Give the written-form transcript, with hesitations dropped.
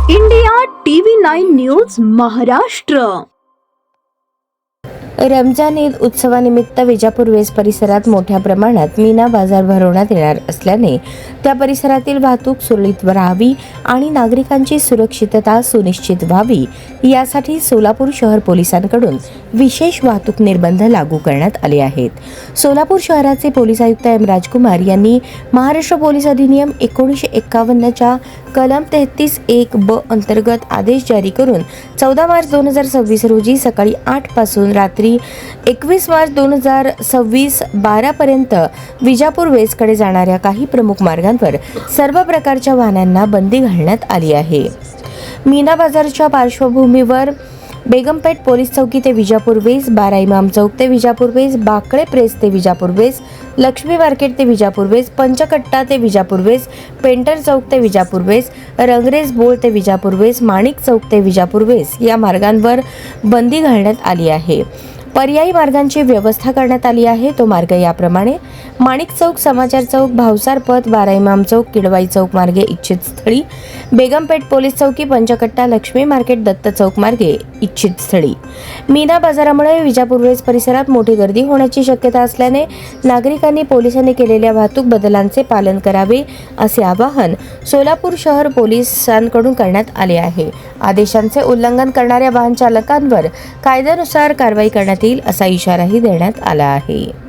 India TV 9 news Maharashtra. Ramzan Eid उत्सवानिमित्त विजापूर वेस परिसरात मोठ्या प्रमाणात मीना बाजार भरवण्यात येणार असल्याने त्या परिसरातील वाहतूक सुरळीत राहावी आणि नागरिकांची सुरक्षितता सुनिश्चित व्हावी यासाठी सोलापूर शहर पोलिसांकडून विशेष वाहतूक निर्बंध लागू करण्यात आले आहेत। सोलापूर शहराचे पोलीस आयुक्त एम राजकुमार यांनी महाराष्ट्र पोलीस अधिनियम 1951 च्या कलम 33(1) ब अंतर्गत आदेश जारी करून 14 मार्च 2026 रोजी सकाळी 8 पासून रात्री 21 मार्च 2026 12 पर्यंत विजापूर वेसकडे जाणाऱ्या काही प्रमुख मार्गांवर सर्व प्रकारच्या वाहनांना बंदी घालण्यात आली आहे। मीना बाजारच्या पार्श्वभूमीवर बेगमपेठ पोलीस चौकी ते विजापूर वेस, बारा इमाम चौक ते विजापूर वेस, बाकळे प्रेस ते विजापूर वेस, लक्ष्मी मार्केट ते विजापूर वेस, पंचकट्टा ते विजापूर वेस, पेंटर चौक ते विजापूर वेस, रंगरेज बोळ ते विजापूर वेस, माणिक चौक ते विजापूर वेस या मार्गांवर बंदी घालण्यात आली आहे। पर्यायी मार्गांची व्यवस्था करण्यात आली आहे। तो मार्ग याप्रमाणे: माणिक चौक, समाचार चौक, भावसार पथ, बारा इमाम चौक, किडवाई चौक मार्गे इच्छित स्थळी, बेगमपेठ पोलीस चौकी, पंचकट्टा, लक्ष्मी मार्केट, दत्त चौक मार्गे इच्छित स्थळी। मीना बाजारामुळे विजापूर वेस परिसरात मोठी गर्दी होण्याची शक्यता असल्याने नागरिकांनी पोलिसांनी केलेल्या वाहतूक बदलांचे पालन करावे असे आवाहन सोलापूर शहर पोलिसांकडून करण्यात आले आहे। आदेशांचे उल्लंघन करणाऱ्या वाहन चालकांवर कायद्यानुसार कारवाई करण्यात येईल असा इशाराही देण्यात आला आहे।